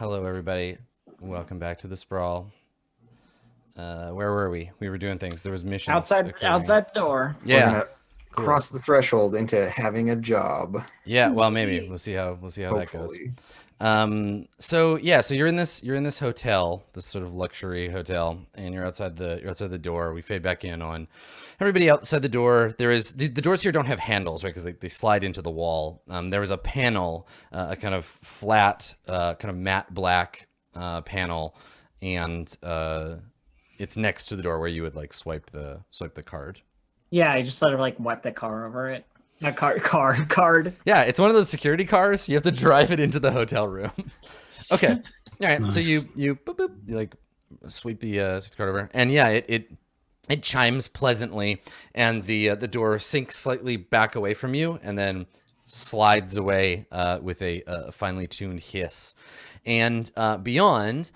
Hello, everybody. Welcome back to the Sprawl. Where were we? We were doing things. There was missions outside occurring. the door. Yeah, We're gonna cool. cross the threshold into having a job. Yeah, well, maybe we'll see how that goes. Hopefully. So you're in this hotel, this sort of luxury hotel, and you're outside the door. We fade back in on everybody outside the door. There is the doors here don't have handles, right? Because they slide into the wall. There is a panel, a kind of flat, kind of matte black panel, and it's next to the door where you would like swipe the card. Yeah, I just sort of like wipe the car over it. Not card. Yeah, it's one of those security cars. You have to drive it into the hotel room. Okay. All right. Nice. So you boop, boop, you like sweep the card over, and yeah, it chimes pleasantly, and the door sinks slightly back away from you, and then slides away with a finely tuned hiss. And beyond,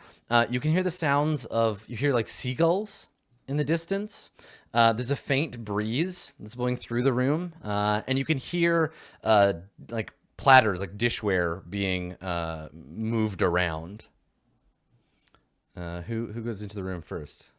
you can hear the sounds of like seagulls in the distance. There's a faint breeze that's blowing through the room, and you can hear like platters, like dishware, being moved around. Who goes into the room first?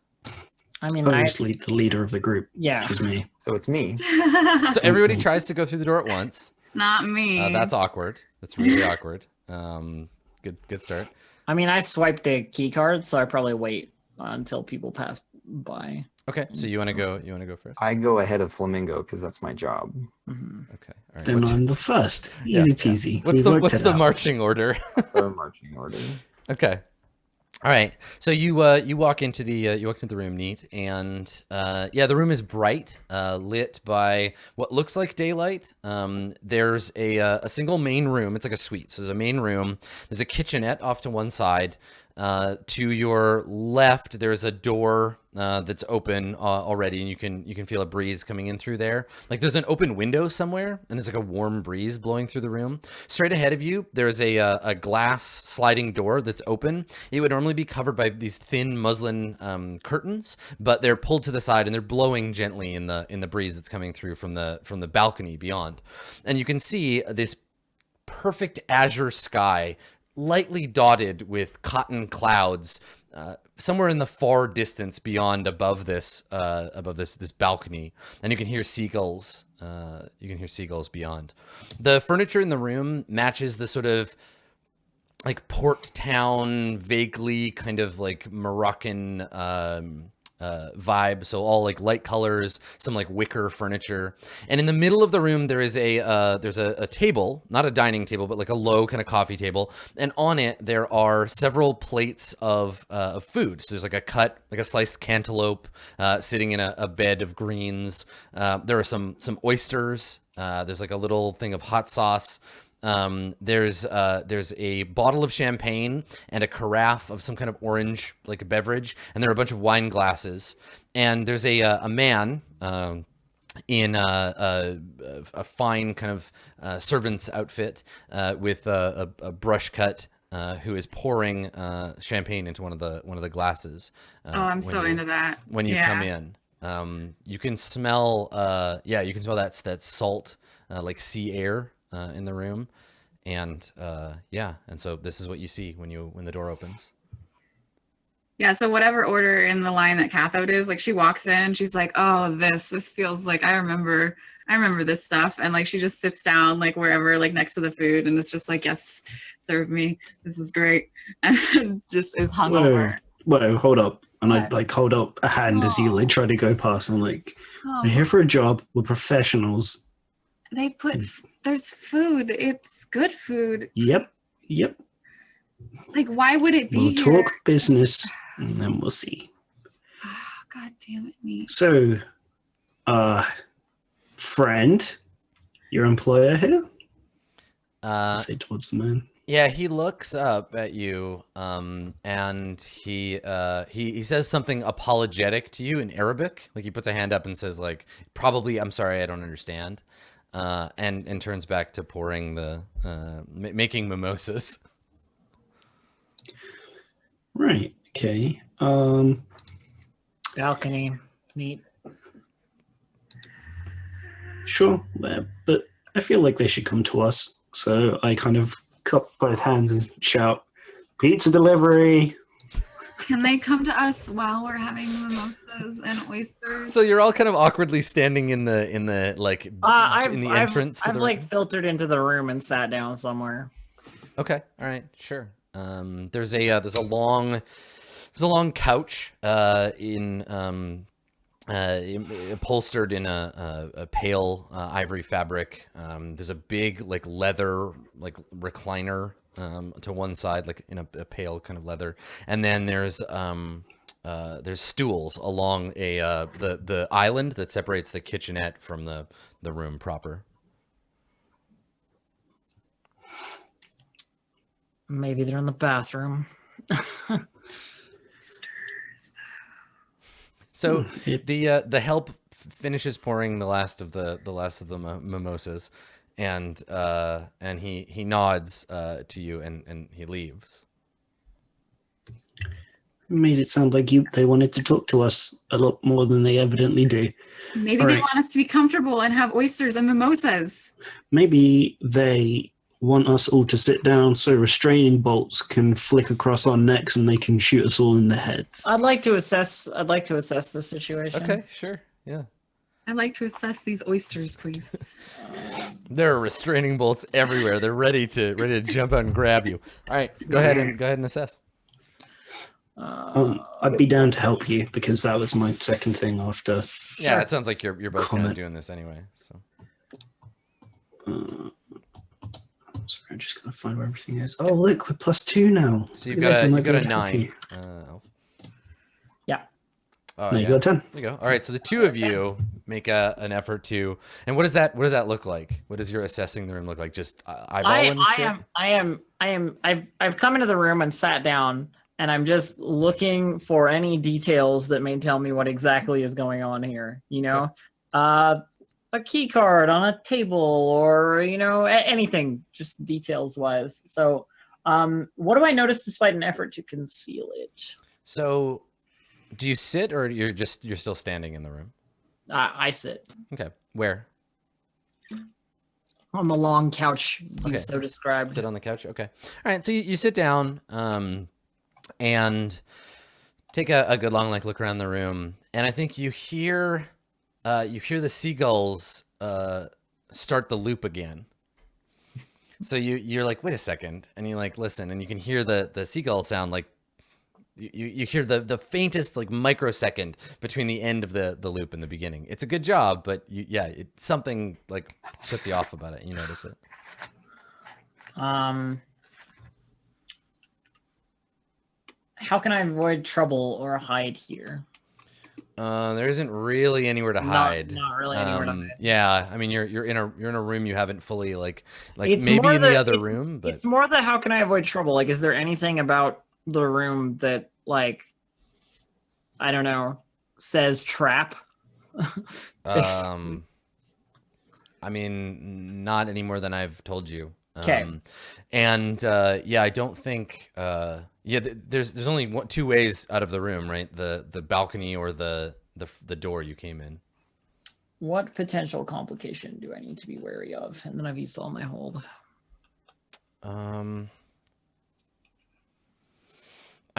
I mean, obviously the leader of the group. Yeah, which is me. So it's me. So everybody tries to go through the door at once. Not me. That's awkward. That's really awkward. Good start. I mean, I swiped the key card, so I probably wait until people pass by. Okay, so you want to go first? I go ahead of Flamingo because that's my job. Mm-hmm. Okay, all right. Then I'm the first. Easy peasy. Yeah. What's the marching order? That's our marching order. Okay. All right. So you walk into the room, Neat, and the room is bright, lit by what looks like daylight. There's a single main room. It's like a suite. So there's a main room. There's a kitchenette off to one side. To your left, there's a door that's open already, and you can feel a breeze coming in through there. Like there's an open window somewhere, and there's like a warm breeze blowing through the room. Straight ahead of you, there's a glass sliding door that's open. It would normally be covered by these thin muslin curtains, but they're pulled to the side and they're blowing gently in the breeze that's coming through from the balcony beyond. And you can see this perfect azure sky, lightly dotted with cotton clouds, somewhere in the far distance beyond above this balcony, and you can hear seagulls. Beyond. The furniture in the room matches the sort of like port town, vaguely kind of like Moroccan vibe. So all like light colors, some like wicker furniture, and in the middle of the room there is a table, not a dining table, but like a low kind of coffee table, and on it there are several plates of food. So there's like a sliced cantaloupe sitting in a bed of greens. There are some oysters. There's like a little thing of hot sauce. There's a bottle of champagne and a carafe of some kind of orange like a beverage, and there are a bunch of wine glasses, and there's a man in a fine kind of servant's outfit with a brush cut who is pouring champagne into one of the glasses. I'm so into that. When you come in, you can smell that salt like sea air in the room, and and so this is what you see when the door opens. Yeah, so whatever order in the line that Cathode is, like she walks in and she's like, oh, this feels like I remember this stuff, and like she just sits down like wherever, like next to the food, and it's just like, yes, serve me, this is great, and just is hungover. Whoa, hold up. And I like hold up a hand as you like try to go past, and I'm like, I'm here for a job, we're professionals. They put there's food. It's good food. Yep. Like, why would it be? We'll here? talk business, and then we'll see. Oh, God damn it, me. So, friend, your employer here? Say towards the man. Yeah, he looks up at you, and he says something apologetic to you in Arabic. Like he puts a hand up and says, like, probably, I'm sorry, I don't understand. And turns back to pouring making mimosas. Right. Okay. Balcony, neat. Sure, but I feel like they should come to us. So I kind of cup both hands and shout, Pizza delivery. Can they come to us while we're having mimosas and oysters? So you're all kind of awkwardly standing in the like in the entrance. to I've the like room? filtered into the room and sat down somewhere. Okay, all right, sure. There's a long couch upholstered in a pale ivory fabric. There's a big like leather like recliner to one side, like in a pale kind of leather, and then there's stools along the island that separates the kitchenette from the room proper. Maybe they're in the bathroom. So the help finishes pouring the last of the mimosas, and he nods to you and he leaves. Made it sound like they wanted to talk to us a lot more than they evidently do. Maybe All they right. want us to be comfortable and have oysters and mimosas. Maybe they want us all to sit down so restraining bolts can flick across our necks and they can shoot us all in the heads. I'd like to assess the situation. Okay, sure, yeah. I'd like to assess these oysters, please. There are restraining bolts everywhere. They're ready to jump out and grab you. All right, go ahead and assess. I'd be down to help you because that was my second thing after. Yeah, it sounds like you're both kind of Comment. doing this anyway. So Sorry, I'm just gonna find where everything is. Oh, look, we're +2 now. so you've Look at this, I got might be a able to help 9. you. Elf. Yeah. Oh, No, yeah. you got 10. There you go. All right, so the two of you make an effort to. And what does that look like? What does your assessing the room look like? Just eyeballing shit? I've come into the room and sat down, and I'm just looking for any details that may tell me what exactly is going on here. You know, a key card on a table, or anything, just details wise. So, what do I notice despite an effort to conceal it? So, do you sit or you're still standing in the room? I sit Okay, where? on the long couch you Okay. so described. Sit on the couch. Okay. All right. So you sit down and take a good long look around the room, and I think you hear the seagulls start the loop again. So you're like, wait a second, and you like listen, and you can hear the seagull sound like you hear the faintest like microsecond between the end of the loop and the beginning. It's a good job, but something like puts you off about it. You notice it. How can I avoid trouble or hide here? There isn't really anywhere to hide. Not really anywhere to hide. Yeah, I mean you're in a room you haven't fully like It's maybe more in the the- other it's- room, but It's more the how can I avoid trouble? Like, is there anything about the room that, like, I don't know, says trap? I mean not any more than I've told you. 'Kay. And I don't think there's only two ways out of the room, right? The balcony or the door you came in. What potential complication do I need to be wary of? And then I've used all my hold. I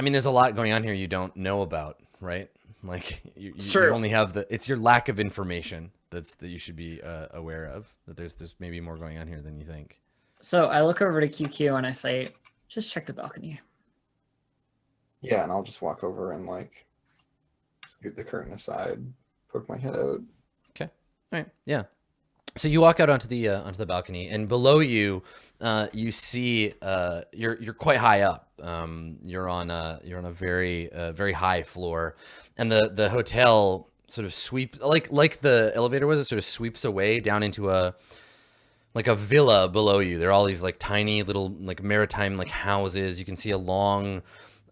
mean, there's a lot going on here you don't know about, right? Like you Sure. only have it's your lack of information that you should be aware of. That there's maybe more going on here than you think. So I look over to QQ and I say, just check the balcony. Yeah, and I'll just walk over and like scoot the curtain aside, poke my head out. Okay. All right. Yeah. So you walk out onto the balcony, and below you, you see you're quite high up. You're on a very very high floor, and the hotel sort of sweeps like the elevator was. It sort of sweeps away down into a villa below you. There are all these like tiny little like maritime like houses. You can see a long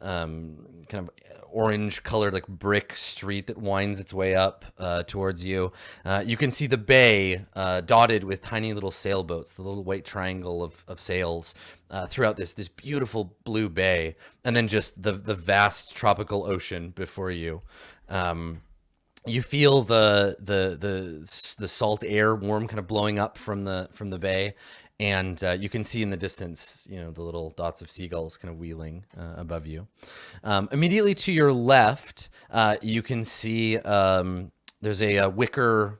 kind of orange colored like brick street that winds its way up towards you. You can see the bay dotted with tiny little sailboats, the little white triangle of sails throughout this beautiful blue bay, and then just the vast tropical ocean before you. You feel the salt air, warm, kind of blowing up from the bay, and you can see in the distance, you know, the little dots of seagulls kind of wheeling above you. Immediately to your left, you can see there's a wicker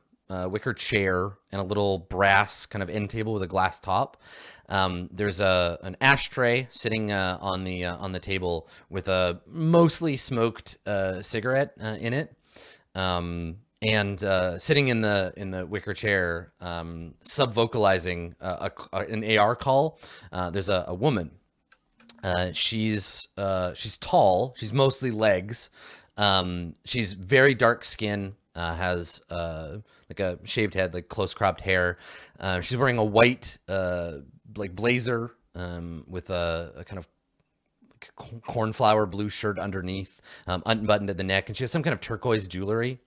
chair and a little brass kind of end table with a glass top. There's an ashtray sitting on the table with a mostly smoked cigarette in it. And sitting in the wicker chair, sub-vocalizing an AR call, there's a woman. She's tall. She's mostly legs. She's very dark skin. Has like a shaved head, like close cropped hair. She's wearing a white like blazer with a kind of cornflower blue shirt underneath, unbuttoned at the neck, and she has some kind of turquoise jewelry.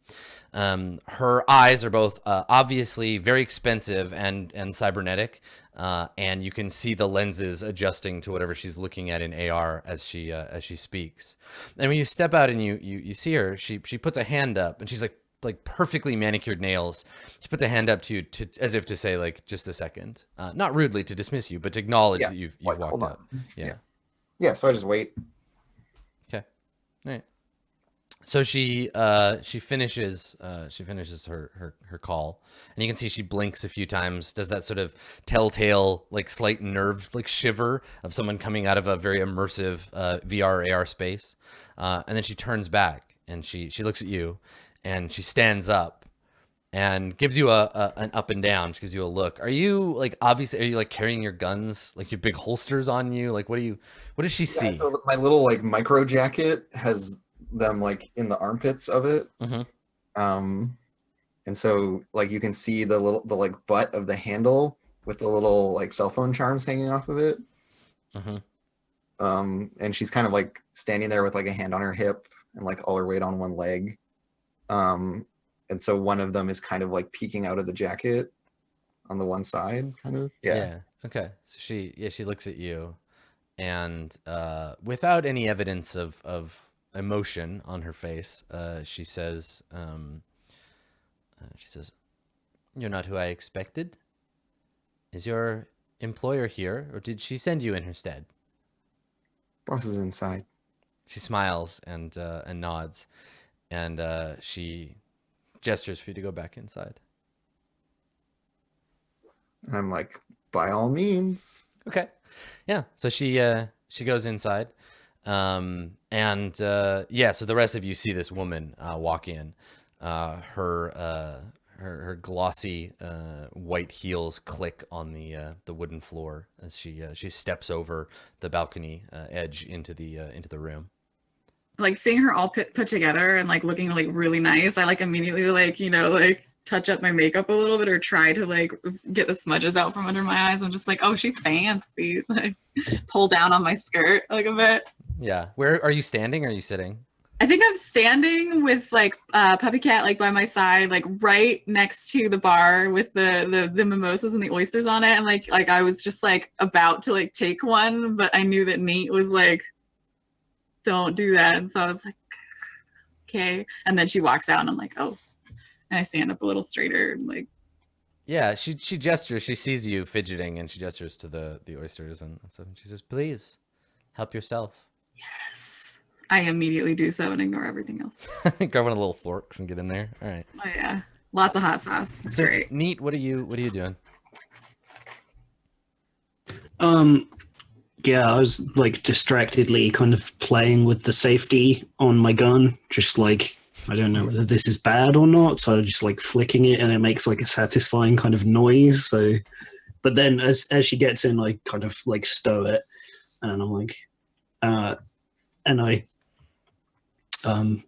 Her eyes are both obviously very expensive and cybernetic, and you can see the lenses adjusting to whatever she's looking at in AR as she speaks. And when you step out and you see her, she puts a hand up, and she's like perfectly manicured nails. She puts a hand up to you as if to say, like, just a second, not rudely to dismiss you, but to acknowledge that you've like, walked hold on. out. Yeah. Yeah, so I just wait. Okay. All right. So she finishes her call, and you can see she blinks a few times, does that sort of telltale, like, slight nerve, like, shiver of someone coming out of a very immersive VR AR space, and then she turns back and she looks at you, and she stands up and gives you an up and down. She gives you a look. Are you, like, obviously, are you, like, carrying your guns? Like, you have big holsters on you? Like, what does she see? So my little, like, micro jacket has them, like, in the armpits of it. Mm-hmm. And so, like, you can see the like butt of the handle with the little, like, cell phone charms hanging off of it. Mm-hmm. And she's kind of, like, standing there with, like, a hand on her hip and, like, all her weight on one leg. And so one of them is kind of, like, peeking out of the jacket on the one side, kind of. Yeah. Okay. So she looks at you, and without any evidence of emotion on her face, she says, "You're not who I expected. Is your employer here, or did she send you in her stead?" Boss is inside. She smiles and nods, and she gestures for you to go back inside. And I'm like, by all means. Okay. Yeah. So she goes inside. So the rest of you see this woman walk in. Her glossy white heels click on the wooden floor as she steps over the balcony edge into the room. Like seeing her all put together and like looking like really nice, I like immediately like, you know, like touch up my makeup a little bit or try to like get the smudges out from under my eyes. I'm just like, oh, she's fancy. Like pull down on my skirt like a bit. Yeah. Where are you standing? Or are you sitting? I think I'm standing with like Puppy Cat like by my side, like right next to the bar with the mimosas and the oysters on it. And like I was just like about to like take one, but I knew that Nate was like, don't do that. And so I was like, okay. And then she walks out and I'm like, oh. And I stand up a little straighter and like. Yeah, she gestures. She sees you fidgeting and she gestures to the oysters and so she says, "Please help yourself." Yes. I immediately do so and ignore everything else. Grab one of the little forks and get in there. All right. Oh yeah. Lots of hot sauce. It's so, great. Neat, what are you doing? Yeah, I was like distractedly kind of playing with the safety on my gun, just like, I don't know whether this is bad or not, so I'm just like flicking it and it makes like a satisfying kind of noise. So, but then as she gets in, I kind of like stow it and I'm like, and I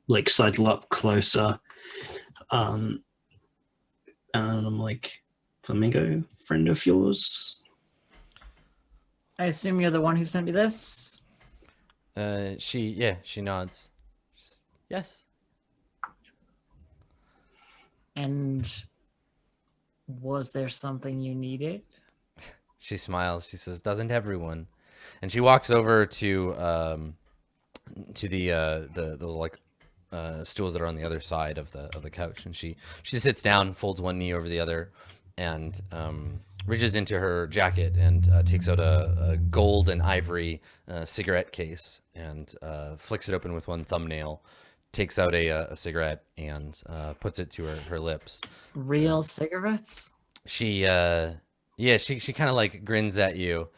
like sidle up closer, and I'm like, "Flamingo, friend of yours?" I assume you're the one who sent me this? She nods. Yes. And was there something you needed? She smiles. She says, "Doesn't everyone?" And she walks over to the like stools that are on the other side of the couch, and she sits down, folds one knee over the other, and reaches into her jacket and takes out a gold and ivory cigarette case and flicks it open with one thumbnail, takes out a cigarette and puts it to her lips. Real cigarettes? She she kind of like grins at you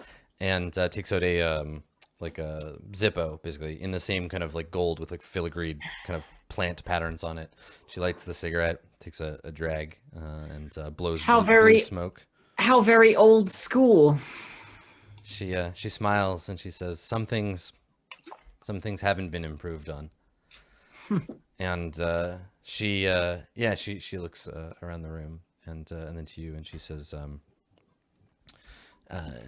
and takes out a like a Zippo, basically in the same kind of like gold with like filigreed kind of plant patterns on it. She lights the cigarette, takes a drag, and blows blue smoke. How very old school. She smiles and she says, some things haven't been improved on. And she looks around the room and then to you, and she says, I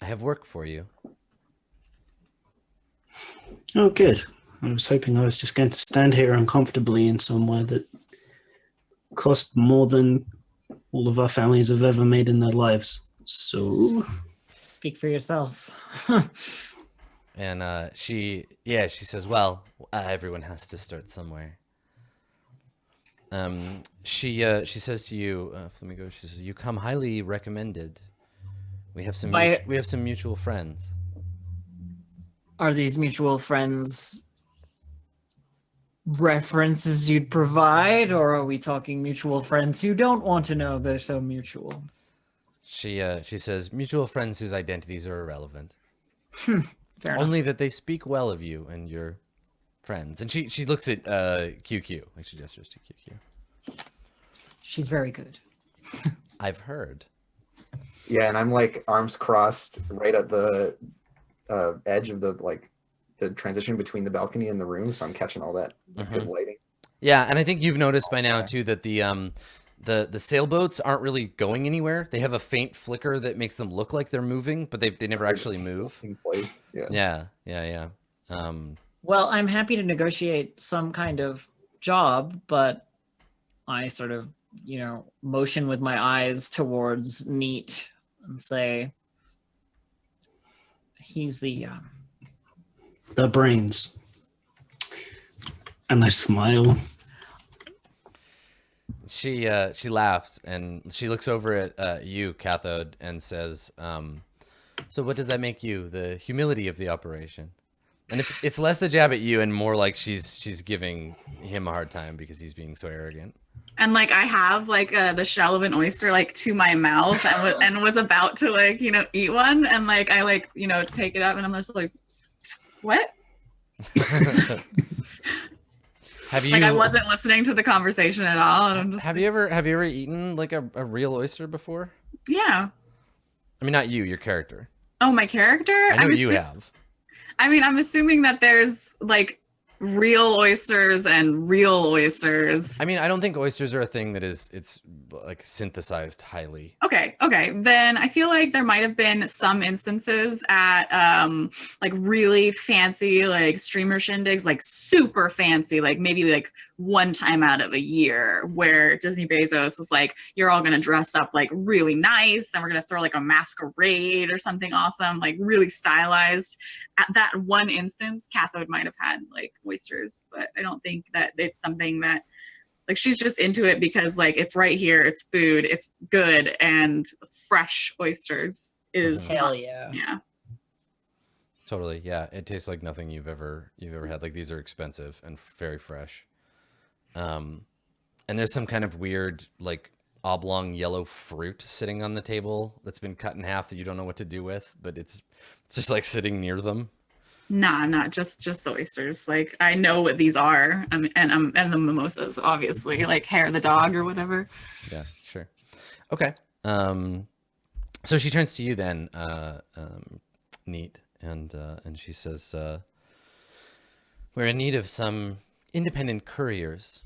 have work for you. Oh, good. I was hoping I was just going to stand here uncomfortably in somewhere that cost more than all of our families have ever made in their lives. So, speak for yourself. And she says, well, everyone has to start somewhere. She says to you, Flamigo, she says, you come highly recommended. We have some mutual friends. Are these mutual friends references you'd provide, or are we talking mutual friends who don't want to know they're so mutual? She says, mutual friends whose identities are irrelevant. Fair Only enough. that they speak well of you and your friends. And she looks at QQ, like she gestures to QQ. She's very good. I've heard. Yeah, and I'm like arms crossed right at the edge of the transition between the balcony and the room, so I'm catching all that good lighting. Yeah, and I think you've noticed by now too that the sailboats aren't really going anywhere. They have a faint flicker that makes them look like they're moving, but they never actually move. In place. Yeah. Yeah. Well, I'm happy to negotiate some kind of job, but I sort of, motion with my eyes towards Neat and say, he's the brains. And I smile. She laughs and she looks over at you, Cathode, and says, so what does that make you? The humility of the operation? And it's less a jab at you and more like she's giving him a hard time because he's being so arrogant. And I have the shell of an oyster to my mouth and was about to eat one, and I take it up and I'm just like, what? Have you? I wasn't listening to the conversation at all. And I'm just have you ever eaten a real oyster before? Yeah. I mean, not you, your character. Oh, my character? I know you have. I mean, I'm assuming that there's real oysters and real oysters. I mean, I don't think oysters are a thing that it's synthesized highly. Okay. Then I feel like there might have been some instances at really fancy streamer shindigs, super fancy, maybe one time out of a year, where Disney Bezos was like, you're all gonna dress up really nice and we're gonna throw a masquerade or something awesome, really stylized. At that one instance, Cathode might have had oysters, but I don't think that it's something that she's just into it because it's right here, it's food, it's good, and fresh oysters is hell yeah. Yeah. Totally, yeah. It tastes like nothing you've ever had. These are expensive and very fresh. And there's some kind of weird oblong yellow fruit sitting on the table that's been cut in half that you don't know what to do with, but it's just sitting near them. Nah, not just the oysters. I know what these are, and the mimosas, obviously, hair of the dog or whatever. Yeah, sure. Okay. So she turns to you then, Neat, and she says, "We're in need of some independent couriers,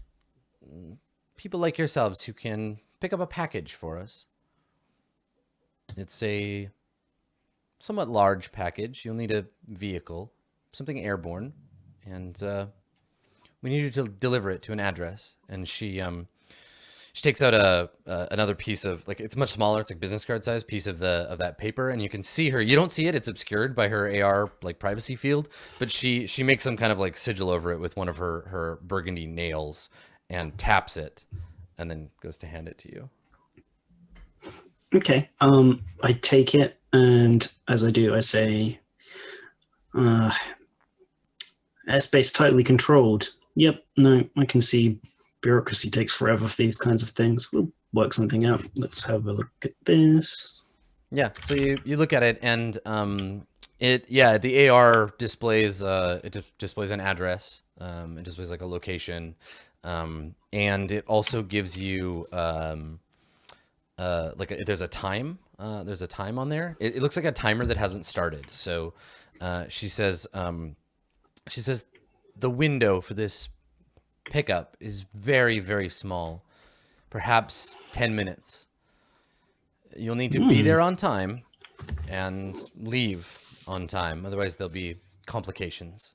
people like yourselves who can pick up a package for us. It's a somewhat large package. You'll need a vehicle, something airborne, and we need you to deliver it to an address." And she She takes out a another piece of, like, it's much smaller. It's like business card size piece of that paper, and you can see her. You don't see it. It's obscured by her AR like privacy field, but she makes some kind of like sigil over it with one of her burgundy nails and taps it, and then goes to hand it to you. Okay. I take it, and as I do, I say, airspace tightly controlled. Yep. No, I can see bureaucracy takes forever for these kinds of things. We'll work something out. Let's have a look at this. Yeah. So you look at it, and the AR displays displays an address. It displays like a location, and it also gives you there's a time. There's a time on there. It looks like a timer that hasn't started. So she says the window for this pickup is very, very small, perhaps 10 minutes. You'll need to be there on time and leave on time. Otherwise, there'll be complications.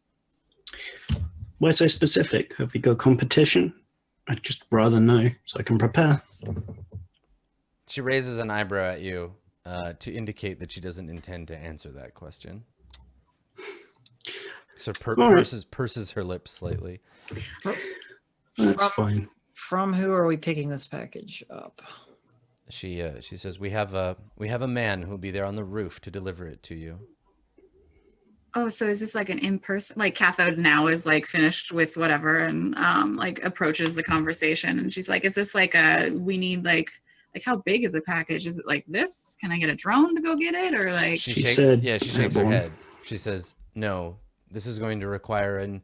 Why so specific? Have we got competition? I'd just rather know so I can prepare. She raises an eyebrow at you to indicate that she doesn't intend to answer that question. So purses her lips slightly. That's fine. From who are we picking this package up? She says we have a man who'll be there on the roof to deliver it to you. Oh, so is this like an in-person, like Cathode now is like finished with whatever and like approaches the conversation and she's like, is this like we need like how big is a package? Is it like this? Can I get a drone to go get it? Or like she shakes her head. She says, no, this is going to require an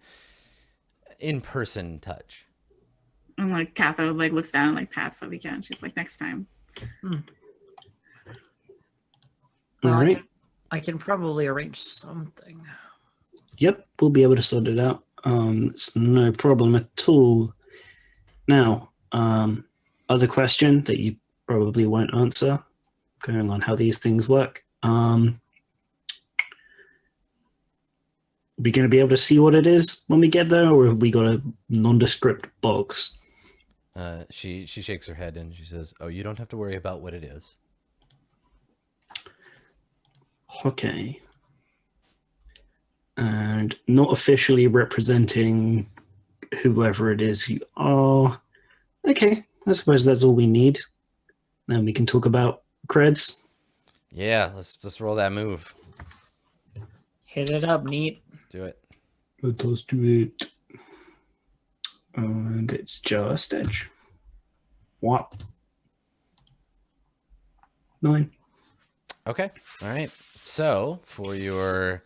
in-person touch. And like Cathode like looks down and like pats what we can. She's like, next time. All right. I can probably arrange something. Yep, we'll be able to sort it out. It's no problem at all. Now, other question that you probably won't answer, going on how these things work. We going to be able to see what it is when we get there, or have we got a nondescript box? She shakes her head and she says, "Oh, you don't have to worry about what it is." Okay. And not officially representing whoever it is you are. Okay, I suppose that's all we need. Then we can talk about creds. Yeah, let's roll that move. Hit it up, neat. Do it. Let us do it. And it's just edge. What? 9. Okay. All right. So for your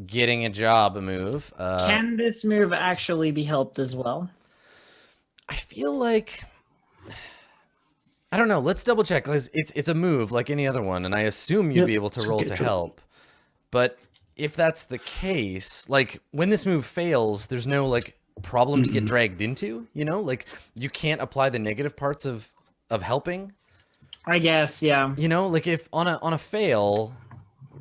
getting a job move, can this move actually be helped as well? I feel like, I don't know. Let's double check, because it's a move like any other one, and I assume you'd be able to roll to help. But if that's the case, like when this move fails, there's no like problem to get dragged into. You know, like you can't apply the negative parts of helping. I guess, yeah. You know, like if on a fail,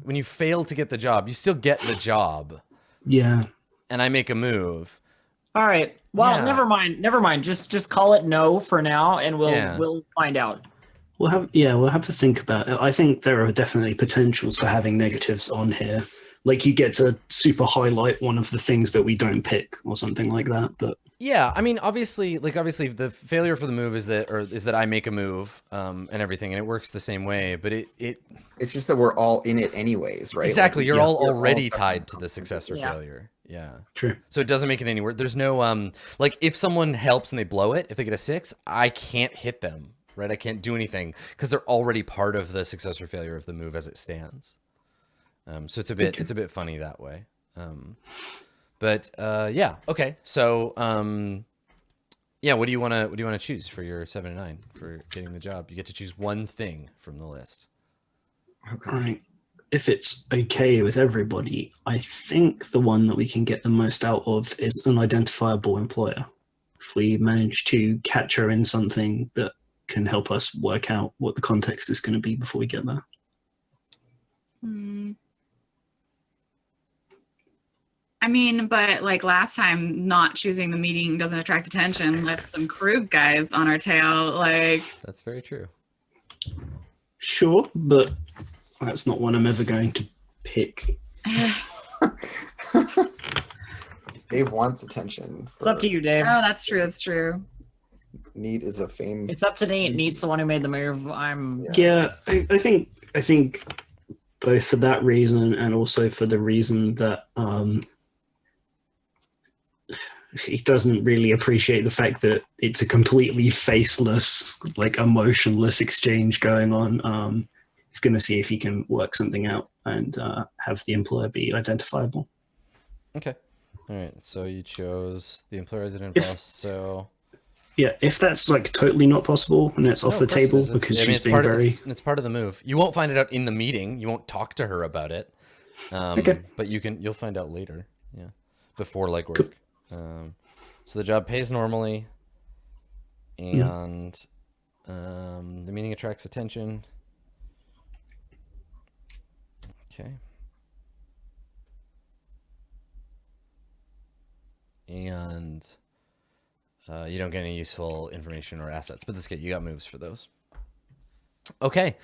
when you fail to get the job, you still get the job. Yeah. And I make a move. All right. Well, Yeah. never mind. Just call it no for now, and we'll find out. We'll have to think about it. I think there are definitely potentials for having negatives on here. Like you get to super highlight one of the things that we don't pick or something like that. But yeah, I mean, obviously the failure for the move is that I make a move and everything, and it works the same way. But it's just that we're all in it anyways, right? Exactly. Like, You're all already all tied to the success or failure. Yeah. True. So it doesn't make it any worse. There's no like if someone helps and they blow it, if they get a 6, I can't hit them, right? I can't do anything because they're already part of the success or failure of the move as it stands. So it's a bit funny that way. But yeah, okay. So yeah, what do you want to choose for your 7 and 9 for getting the job? You get to choose one thing from the list. Okay. all right. If it's okay with everybody, I think the one that we can get the most out of is an identifiable employer. If we manage to catch her in something that can help us work out what the context is going to be before we get there. I mean, but like last time, not choosing the meeting doesn't attract attention left some crew guys on our tail. Like, That's very true. Sure, but that's not one I'm ever going to pick. Dave wants attention. It's up to you, Dave. oh, that's true. That's true. Neat is a fame. It's up to Nate. Nate's the one who made the move. Yeah, I think both for that reason and also for the reason that he doesn't really appreciate the fact that it's a completely faceless, like emotionless exchange going on. He's going to see if he can work something out and have the employer be identifiable. Okay. All right. So you chose the employer resident If- boss. So Yeah, if that's like totally not possible and that's No, off the of course it table is. It's- because I mean, she's it's being part of, very... it's part of the move. You won't find it out in the meeting. You won't talk to her about it. Okay. But you'll find out later. Yeah. Before legwork. Cool. So the job pays normally, and the meeting attracts attention. Okay. And you don't get any useful information or assets, but that's good. You got moves for those. Okay.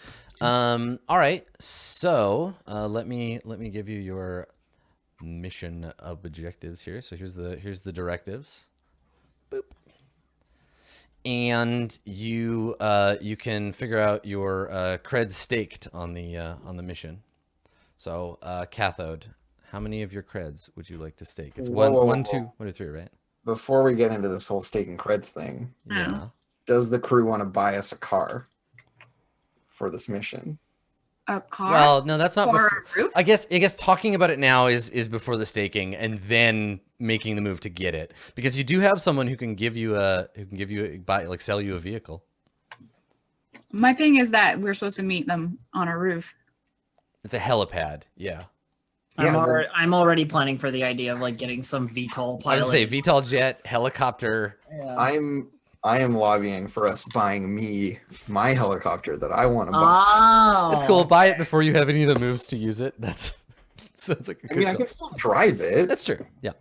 All right. So let me give you your mission objectives here. So here's the directives. Boop. And you can figure out your creds staked on the mission. So cathode, how many of your creds would you like to stake? It's Whoa, whoa, one, whoa. 2, 1 or 3, right? Before we get into this whole stake and creds thing, Yeah. does the crew want to buy us a car for this mission? A car Well, no, that's not. or Before, a roof? I guess talking about it now is before the staking, and then making the move to get it, because you do have someone who can give you sell you a vehicle. My thing is that we're supposed to meet them on a roof. It's a helipad. Yeah. Yeah, I'm already planning for the idea of like getting some VTOL I was pilot. gonna say VTOL jet, helicopter. Yeah. I am lobbying for us buying me my helicopter that I want to buy. Oh, It's cool. Buy it before you have any of the moves to use it. That's sounds like a I good mean, I deal. can still drive it. That's true. Yeah.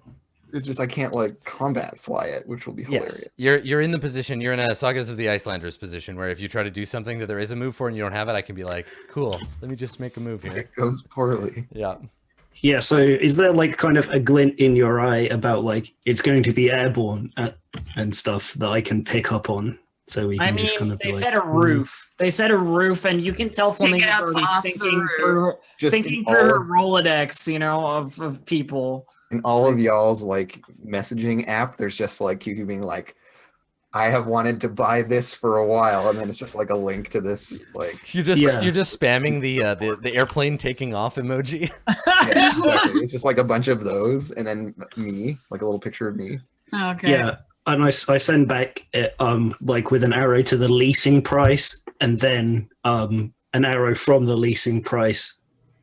It's just I can't like combat fly it, which will be hilarious. Yes. You're in the position. You're in a Sagas of the Icelanders position where if you try to do something that there is a move for and you don't have it, I can be like, cool. Let me just make a move here. It goes poorly. Yeah. Yeah, so is there like kind of a glint in your eye about like it's going to be airborne and stuff that I can pick up on? So we can I mean, just kind of be they like, said a roof. They said a roof, and you can tell Flamingo's it up already off the thinking roof. through, Just thinking in through all her of, Rolodex, you know, of people. in all of y'all's like messaging app, there's just like you being like, I have wanted to buy this for a while, and then it's just like a link to this like You're just spamming the airplane taking off emoji. yeah, exactly. It's just like a bunch of those, and then me, like a little picture of me. Okay. yeah. And I send back like with an arrow to the leasing price and then an arrow from the leasing price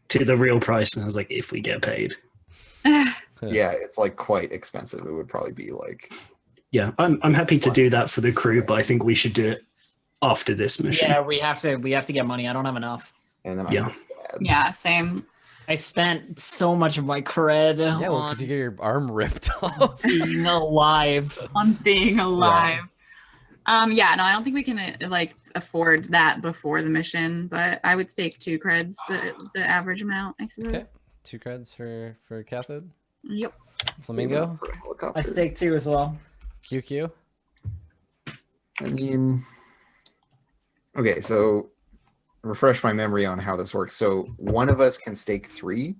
to the real price. And I was like, if we get paid. Yeah, it's like quite expensive. It would probably be like Yeah, I'm happy to do that for the crew, but I think we should do it after this mission. Yeah, we have to get money. I don't have enough. and then Yeah. I'm just sad. Yeah, same. I spent so much of my cred Yeah, well, on because you get your arm ripped off. being alive. On being alive. Yeah, no, I don't think we can like afford that before the mission, but I would stake 2 creds, the average amount, I suppose. Okay. 2 creds for cathode. Yep. Flamingo. Save it for a helicopter. I stake 2 as well. QQ. I mean, okay, so refresh my memory on how this works. So one of us can stake 3.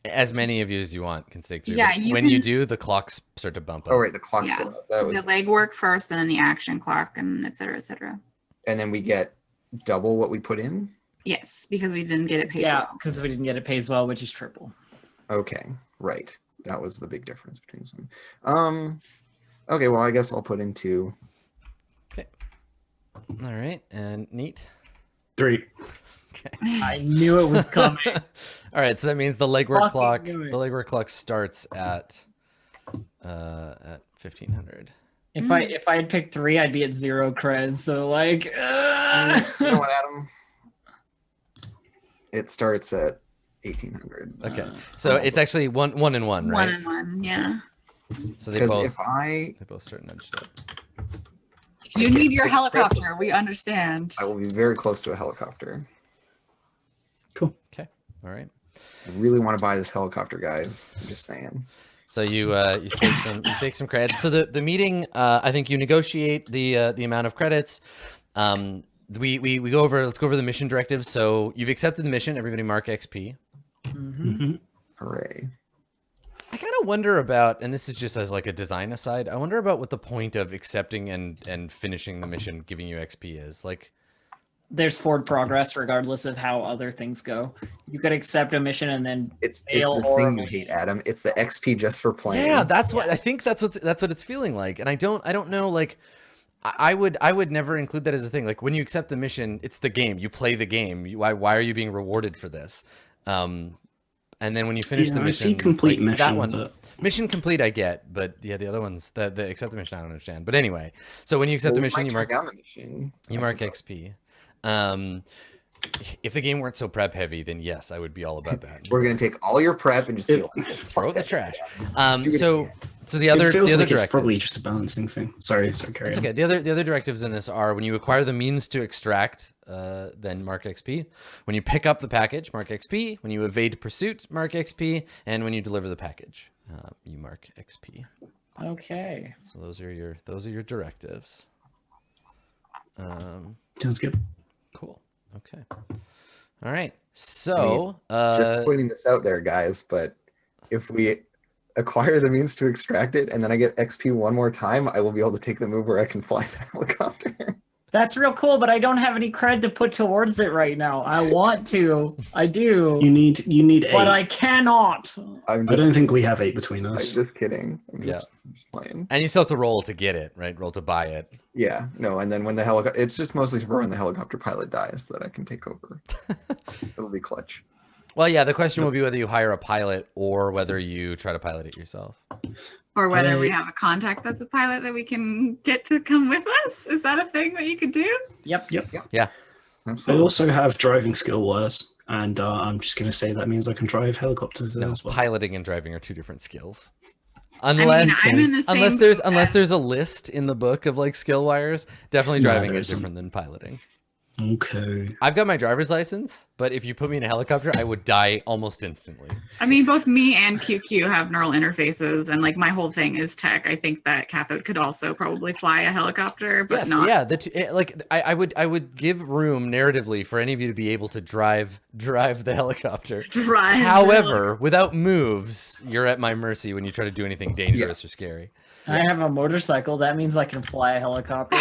As many of you as you want can stake 3. Yeah, but you when you can- do, the clocks start to bump up. Oh, right, the clock's Yeah. go up. That was, The legwork first and then the action clock and et cetera, et cetera. and then we get double what we put in. Yes, because we didn't get it paid. Yeah, because we didn't get it paid as well, which is triple. Okay, right. That was the big difference between this one. Okay, well, I guess I'll put in 2. All right, and neat. 3. Okay. I knew it was coming. All right, so that means the legwork Fucking clock. knew The it. legwork clock starts at 1500. If I had picked 3, I'd be at 0 creds. So like, You know what, Adam? It starts at 1800. Okay, so it's actually one and one, right? 1 and 1, yeah. So they Because both if they both start nudged up. You get need your 6 helicopter. We understand. I will be very close to a helicopter. Cool. Okay, all right. I really want to buy this helicopter, guys. I'm just saying. So you stake some credits. So the meeting, I think you negotiate the amount of credits. We go over. Let's go over the mission directives. So you've accepted the mission. Everybody mark XP. Hooray! I kind of wonder about, and this is just as like a design aside, I wonder about what the point of accepting and finishing the mission giving you XP is. Like, There's forward progress regardless of how other things go. You could accept a mission and then It's fail the thing you horribly. hate, Adam. It's the XP just for playing. yeah, that's what I think. That's what it's feeling like. And I don't know. Like, I would never include that as a thing. Like when you accept the mission, it's the game. You play the game. Why are you being rewarded for this? And then when you finish the I mission, see complete like, mission, that one, but mission complete, I get, but yeah, the other ones, the accept the mission, I don't understand. But anyway, so when you accept Well, the we mission, might you turn mark down the mission. you I mark suppose. XP. If the game weren't so prep heavy, then yes, I would be all about that. We're gonna take all your prep and just be like, Throw it in the "Fuck trash. that." Do it So again. the other it feels the other like it's directives. probably just a balancing thing. Sorry, carry It's on. okay. The other directives in this are when you acquire the means to extract, then mark XP. When you pick up the package, mark XP. When you evade pursuit, mark XP. And when you deliver the package, you mark XP. Okay. So those are your directives. Sounds good. Cool. Okay. All right. So Just pointing this out there, guys. But if we acquire the means to extract it, and then I get XP one more time, I will be able to take the move where I can fly the helicopter. That's real cool, but I don't have any cred to put towards it right now. I want to. I do. You need 8. But I cannot. I'm I just, don't think we have 8 between I'm us. just kidding. I'm just playing. and you still have to roll to get it, right? Roll to buy it. Yeah, no, and then when the helicopter, it's just mostly for when the helicopter pilot dies that I can take over. It'll be clutch. Well, yeah. The question will be whether you hire a pilot or whether you try to pilot it yourself. Or whether we have a contact that's a pilot that we can get to come with us. Is that a thing that you could do? Yep. I Absolutely. also have driving skill wise, and I'm just going to say that means I can drive helicopters No, as well. piloting and driving are two different skills. I'm Unless in the same unless there's a list in the book of like skill wires, definitely No, driving there is isn't. different than piloting. Okay. I've got my driver's license, but if you put me in a helicopter, I would die almost instantly. I mean, both me and QQ have neural interfaces, and like my whole thing is tech. I think that Cathode could also probably fly a helicopter, but Yes, not. yeah. I would give room narratively for any of you to be able to drive the helicopter. Drive. However, without moves, you're at my mercy when you try to do anything dangerous or scary. I have a motorcycle. That means I can fly a helicopter.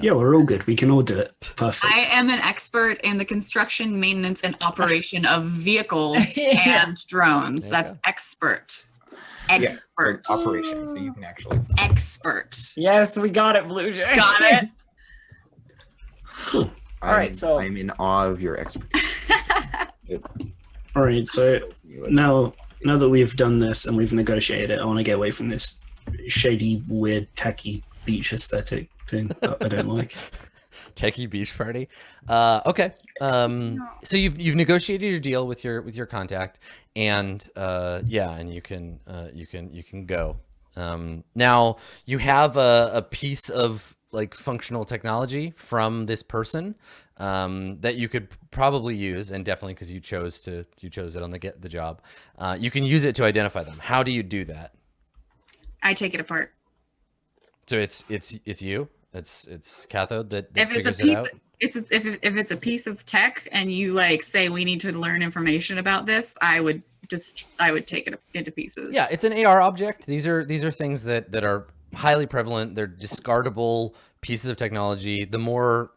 Yeah, we're all good. We can all do it. Perfect. I am an expert in the construction, maintenance, and operation of vehicles Yeah. and drones. There you That's go. expert. Yeah, Expert. so operation, so you can actually. Expert. Yes, we got it, Blue Jay. Got it. Cool. All right, so- I'm in awe of your expertise. All right, so now that we've done this and we've negotiated, I want to get away from this shady, weird, tacky beach aesthetic thing that I don't like. Techie beach party. Okay. So you've negotiated your deal with your contact, and and you can go. Now you have a piece of like functional technology from this person that you could probably use, and definitely because you chose it on the job. You can use it to identify them. How do you do that? I take it apart. So it's you. It's Cathode that If it's a figures it piece, out. if it's a piece of tech, and you like say we need to learn information about this, I would take it into pieces. Yeah, it's an AR object. These are things that are highly prevalent. They're discardable pieces of technology. The more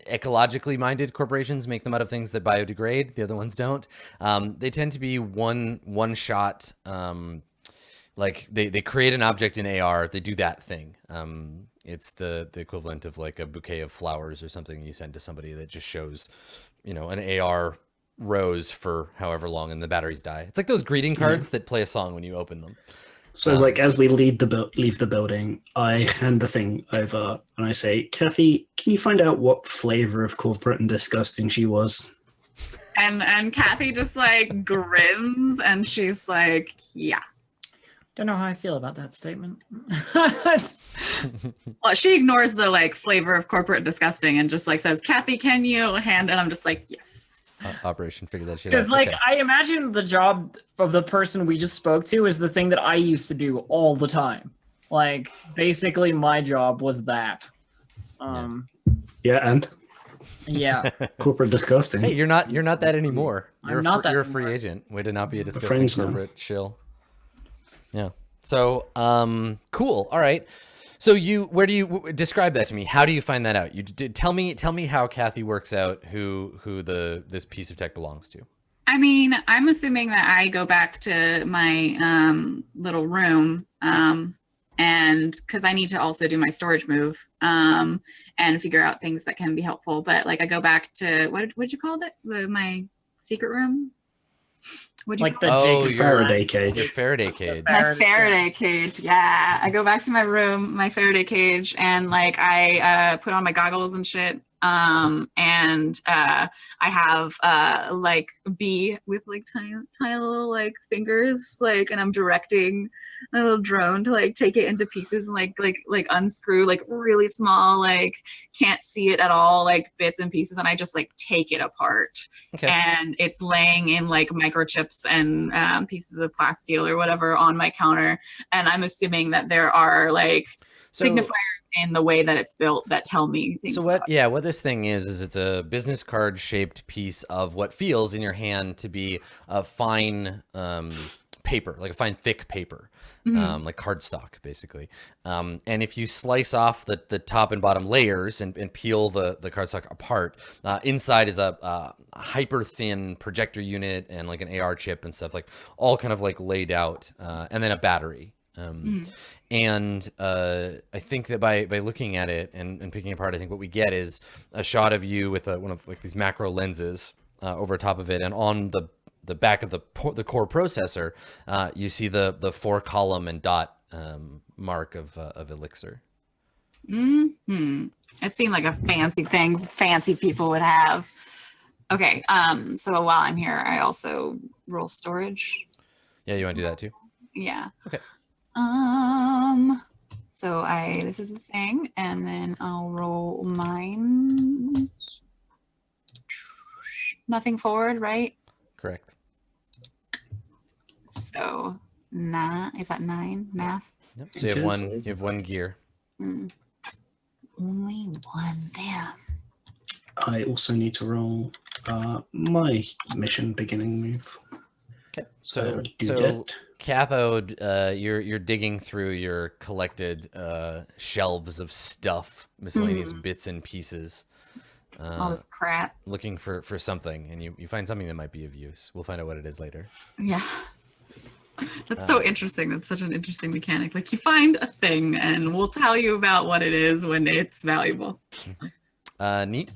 ecologically minded corporations make them out of things that biodegrade. The other ones don't. They tend to be one shot. Like they create an object in AR. They do that thing. It's the equivalent of like a bouquet of flowers or something you send to somebody that just shows, an AR rose for however long and the batteries die. It's like those greeting cards that play a song when you open them. So, like, as we leave the building, I hand the thing over and I say, Kathy, can you find out what flavor of corporate and disgusting she was? And Kathy just like grins and she's like, yeah. Don't know how I feel about that statement. Well, she ignores the like flavor of corporate disgusting and just like says, Kathy, can you hand? And I'm just like, yes. Operation figure that shit out. Because like Okay. I imagine the job of the person we just spoke to is the thing that I used to do all the time. Like basically my job was that. Yeah, and Yeah. corporate disgusting. Hey, you're not that anymore. I'm not that You're a free anymore. agent. Way to not be a disgusting friends now. corporate shill. Yeah. So, cool. All right. So where do you describe that to me? How do you find that out? You did tell me how Kathy works out who this piece of tech belongs to. I mean, I'm assuming that I go back to my little room and because I need to also do my storage move and figure out things that can be helpful. But like I go back to what'd you call it? My secret room? What'd you Like call the it? Oh, Jacob Faraday Your cage. Faraday cage. My Faraday cage. Yeah. I go back to my room, my Faraday cage, and like I put on my goggles and shit. And I have like B with like tiny little like fingers, like, and I'm directing my little drone to like take it into pieces and like unscrew like really small, like can't see it at all, like bits and pieces, and I just like take it apart. Okay. And it's laying in like microchips and pieces of plasteel or whatever on my counter, and I'm assuming that there are like signifiers in the way that it's built that tell me things. So what? Yeah, what this thing is it's a business card shaped piece of what feels in your hand to be a fine paper, like a fine thick paper, like cardstock, basically. And if you slice off the top and bottom layers and peel the cardstock apart, inside is a hyper thin projector unit and like an AR chip and stuff, like all kind of like laid out, and then a battery. And I think that by looking at it and picking it apart, I think what we get is a shot of you with one of like these macro lenses over top of it, and on the back of the core processor, you see the 4-column and dot mark of elixir. It seemed like a fancy thing fancy people would have. Okay, so while I'm here, I also roll storage. Yeah, you want to do that too? Yeah. Okay. So this is the thing, and then I'll roll mine. Nothing forward, right? Correct. So 9, is that 9 math? Yep. So you have one gear. Only one, damn. I also need to roll my mission beginning move. Okay. So do that. Cathode, you're digging through your collected shelves of stuff, miscellaneous bits and pieces. All this crap. Looking for something, and you find something that might be of use. We'll find out what it is later. Yeah. That's so interesting. That's such an interesting mechanic. Like you find a thing and we'll tell you about what it is when it's valuable. Neat.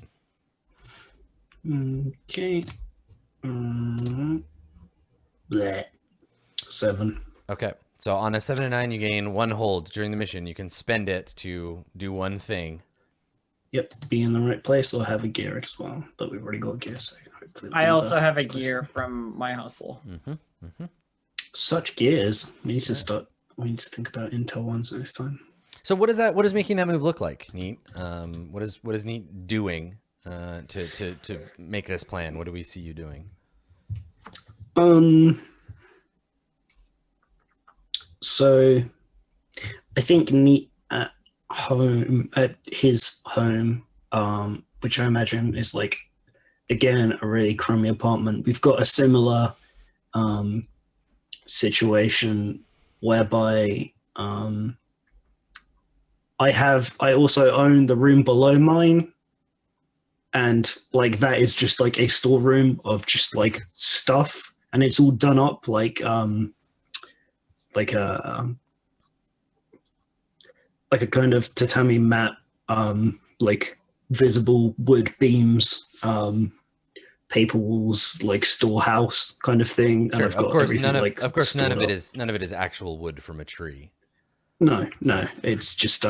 Okay. Bleh. 7. Okay. So on a 7 and 9, you gain 1 hold during the mission. You can spend it to do one thing. Yep, be in the right place or have a gear as well. But we've already got gear, so hopefully. I also have a gear from my hustle. Such gears. We need to think about intel ones next time. So what is making that move look like, Neat? What is Neat doing to make this plan? What do we see you doing? So I think Neat at his home, which I imagine is like, again, a really crummy apartment. We've got a similar situation whereby I also own the room below mine, and like that is just like a storeroom of just like stuff, and it's all done up like a kind of tatami mat, like visible wood beams, paper walls, like storehouse kind of thing. Sure. And I've got none of it is actual wood from a tree. No, it's just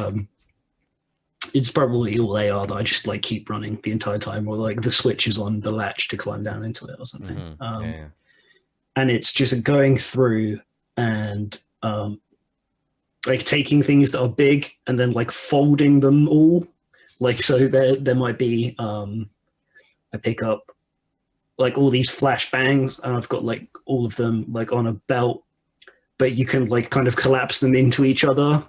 it's probably all AR that I just like keep running the entire time, or like the switch is on the latch to climb down into it or something. Yeah. And it's just going through and like taking things that are big and then like folding them all. Like, so there might be I pick up like all these flashbangs, and I've got like all of them like on a belt, but you can like kind of collapse them into each other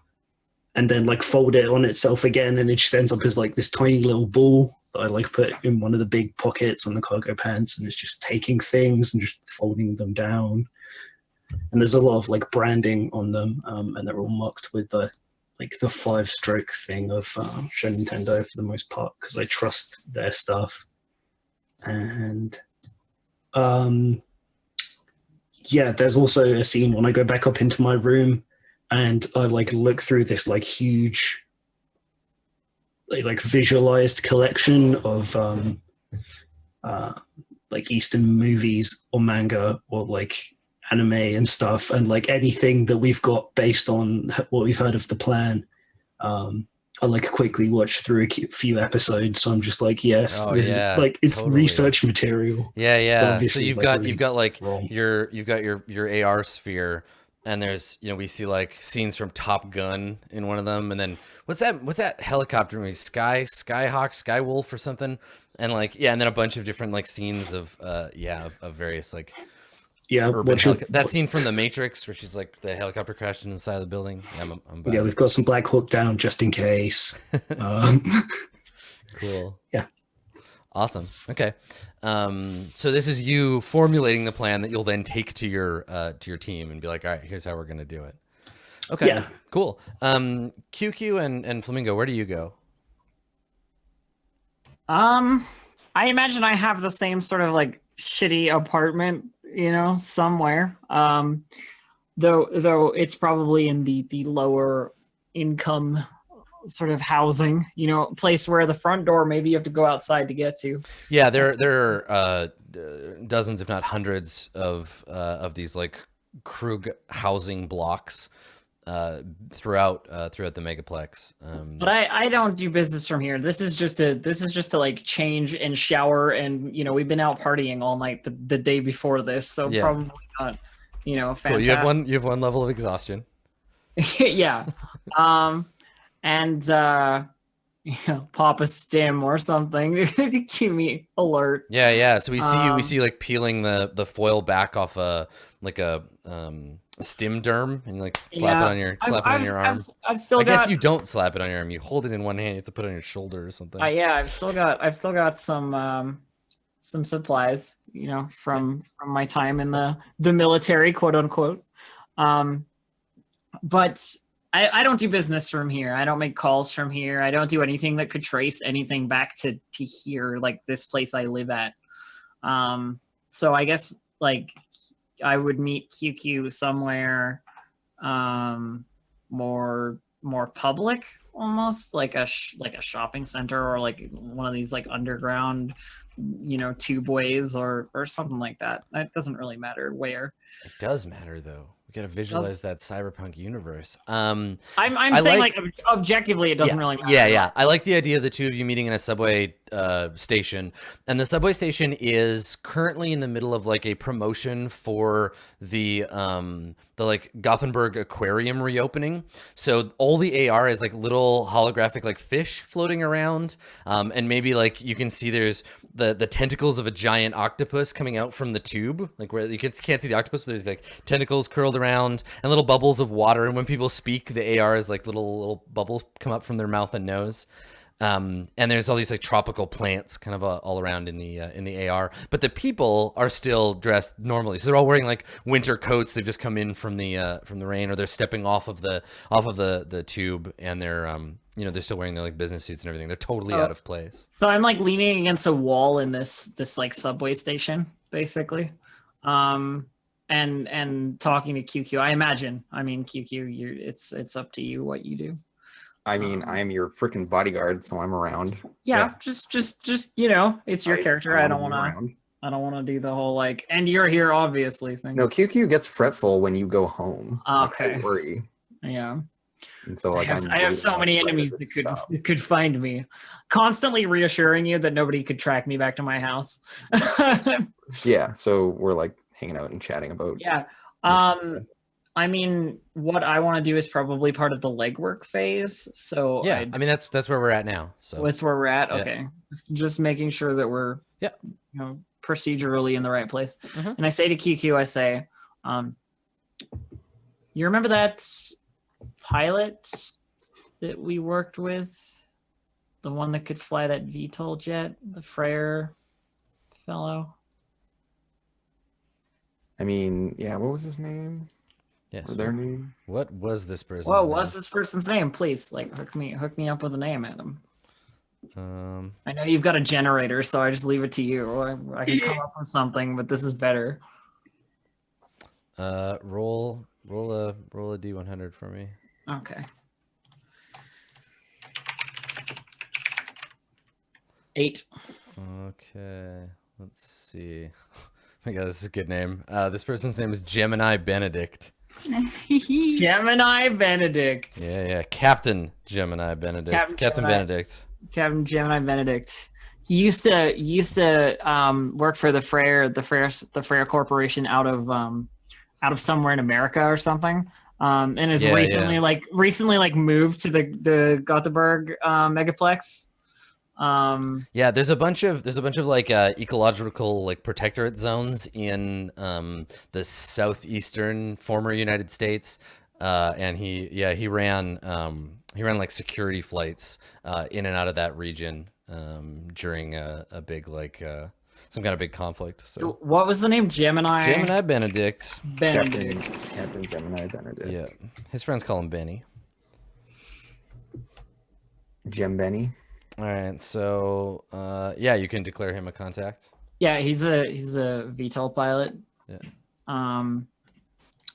and then like fold it on itself again, and it just ends up as like this tiny little ball that I like put in one of the big pockets on the cargo pants, and it's just taking things and just folding them down. And there's a lot of like branding on them, and they're all marked with the 5-stroke thing of Show Nintendo for the most part, because I trust their stuff. And yeah, there's also a scene when I go back up into my room and I like look through this like huge like visualized collection of like Eastern movies or manga or like anime and stuff, and like anything that we've got based on what we've heard of the plan. I like quickly watch through a few episodes, so I'm just like, yes, this is like it's totally. research material. Yeah. So you've got like wrong. you've got your AR sphere, and there's we see like scenes from Top Gun in one of them, and then what's that helicopter movie, Skyhawk, Skywolf or something, and like and then a bunch of different like scenes of various like that scene from The Matrix where she's like the helicopter crashed inside of the building. Yeah, we've got some Black Hawk Down just in case. Cool. Yeah. Awesome. Okay. So this is you formulating the plan that you'll then take to your team and be like, all right, here's how we're gonna do it. Okay. Yeah. Cool. QQ and Flamingo, where do you go? I imagine I have the same sort of like shitty apartment, somewhere. Though it's probably in the lower income sort of housing, place where the front door maybe you have to go outside to get to. Yeah, there are dozens, if not hundreds, of these like Krug housing blocks throughout the megaplex. But I don't do business from here. This is just to like change and shower, and we've been out partying all night the day before this, so probably not fantastic. Cool. You have one level of exhaustion. Yeah. And pop a stim or something to keep me alert. Yeah. So we see like peeling the foil back off a stim derm and like slap it on your arm. I've still I guess you don't slap it on your arm. You hold it in one hand. You have to put it on your shoulder or something. I've still got some supplies, from my time in the military, quote unquote. But I don't do business from here. I don't make calls from here. I don't do anything that could trace anything back to here, like this place I live at. So I guess like I would meet QQ somewhere more public, almost like a shopping center, or like one of these like underground tubeways or something like that. It doesn't really matter where. It does matter though. We gotta visualize that cyberpunk universe. I'm saying like objectively it doesn't really matter. Yeah. I like the idea of the two of you meeting in a subway station, and the subway station is currently in the middle of like a promotion for the like Gothenburg aquarium reopening. So all the AR is like little holographic like fish floating around, and maybe like you can see there's the tentacles of a giant octopus coming out from the tube, like where you can't see the octopus, but there's like tentacles curled around and little bubbles of water. And when people speak, the AR is like little bubbles come up from their mouth and nose. And there's all these like tropical plants kind of all around in the AR, but the people are still dressed normally. So they're all wearing like winter coats. They've just come in from the rain, or they're stepping off of the tube, and they're they're still wearing their like business suits and everything. They're totally out of place. So I'm like leaning against a wall in this like subway station, basically, and talking to QQ. I mean, QQ, it's up to you what you do. I mean, I am your freaking bodyguard, so I'm around. Yeah. Just it's your character. I don't want to do the whole like, and you're here obviously thing. No, QQ gets fretful when you go home. Okay. Don't worry. Yeah. And so like I have so many enemies that could find me, constantly reassuring you that nobody could track me back to my house. Yeah, so we're like hanging out and chatting about. Yeah. missions. I mean, what I want to do is probably part of the legwork phase. So Yeah, I mean that's where we're at now. So that's where we're at. Yeah. Okay, just making sure that we're procedurally in the right place. Mhm. And I say to QQ, I say, you remember that pilot that we worked with, the one that could fly that VTOL jet, the Freyr fellow? I mean, yeah, what was his name? yes. Or their name? What was this person's What name? was this person's name? Please, like, hook me up with a name, Adam. Um, I know you've got a generator, so I just leave it to you. Or I can come up with something, but this is better. roll a D100 for me. Okay. 8. Okay, let's see. Oh my God, this is a good name. This person's name is Gemini Benedict. Gemini Benedict. Yeah, Captain Gemini Benedict. Captain Gemini. Benedict. Captain Gemini Benedict. He used to work for the Freyr Corporation out of somewhere in America or something. And is recently moved to the Gothenburg megaplex. Yeah, there's a bunch of like ecological like protectorate zones in the southeastern former United States, and he ran like security flights in and out of that region during a big like some kind of big conflict. So what was the name? Gemini Benedict. Captain Gemini Benedict. Yeah, his friends call him Benny. Gem Benny. All right, so yeah, you can declare him a contact. Yeah, he's a VTOL pilot. Yeah.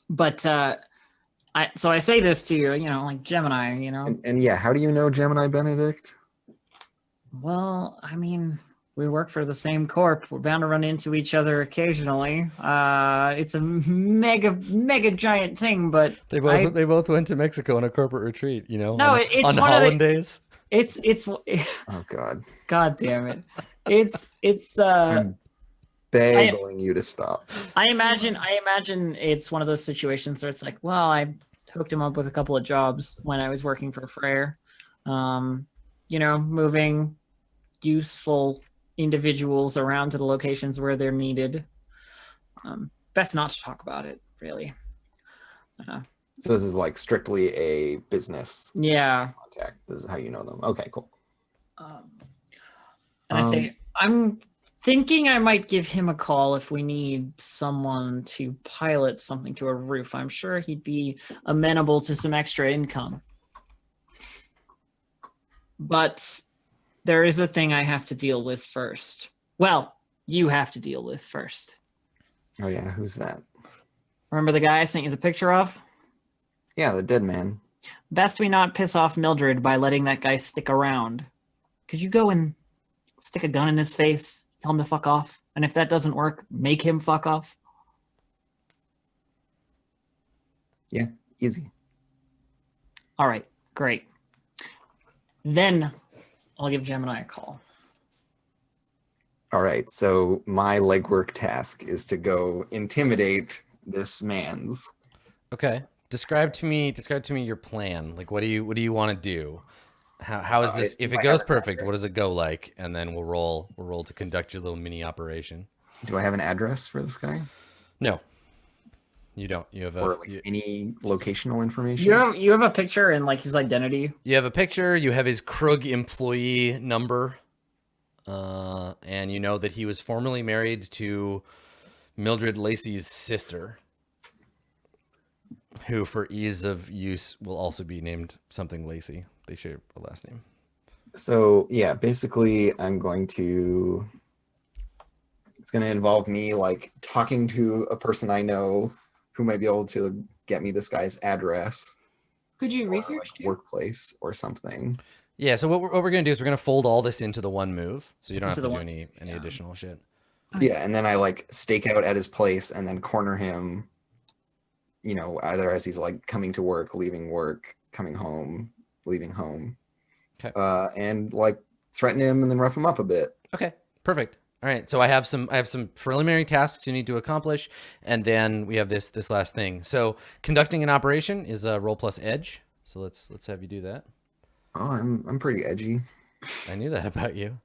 But I say this to you, like Gemini, And yeah, how do you know Gemini Benedict? Well, I mean, we work for the same corp. We're bound to run into each other occasionally. It's a mega giant thing, but They both went to Mexico on a corporate retreat. No, on it's hollandaise. Oh God. God damn it. It's I'm begging you to stop. I imagine it's one of those situations where it's like, well, I hooked him up with a couple of jobs when I was working for Freyr. Moving useful individuals around to the locations where they're needed. Best not to talk about it, really. So this is like strictly a business Yeah. contact. This is how you know them. Okay, cool. And I say, I'm thinking I might give him a call if we need someone to pilot something to a roof. I'm sure he'd be amenable to some extra income. But there is a thing I have to deal with first. Well, you have to deal with first. Oh yeah, who's that? Remember the guy I sent you the picture of? Yeah, the dead man. Best we not piss off Mildred by letting that guy stick around. Could you go and stick a gun in his face, tell him to fuck off? And if that doesn't work, make him fuck off? Yeah, easy. All right, great. Then I'll give Gemini a call. All right, so my legwork task is to go intimidate this man's. Okay. Describe to me your plan. Like, what do you want to do? How is this? If it goes perfect, what does it go like? And then we'll roll to conduct your little mini operation. Do I have an address for this guy? No, you don't. You have any locational information? You have a picture and like his identity. You have a picture. You have his Krug employee number, and you know that he was formerly married to Mildred Lacey's sister, who, for ease of use, will also be named something Lacey. They share a last name. So yeah, basically it's going to involve me like talking to a person I know who might be able to get me this guy's address. Could you or, research like, too? workplace or something? Yeah, so what we're going to do is we're going to fold all this into the one move, so you don't Into have to the do one- any additional shit. Yeah, and then I like stake out at his place and then corner him, either as he's like coming to work, leaving work, coming home, leaving home. Okay. And like threaten him and then rough him up a bit. Okay, perfect. All right, so I have some preliminary tasks you need to accomplish, and then we have this last thing. So conducting an operation is a roll plus edge. So let's have you do that. Oh, I'm pretty edgy. I knew that about you.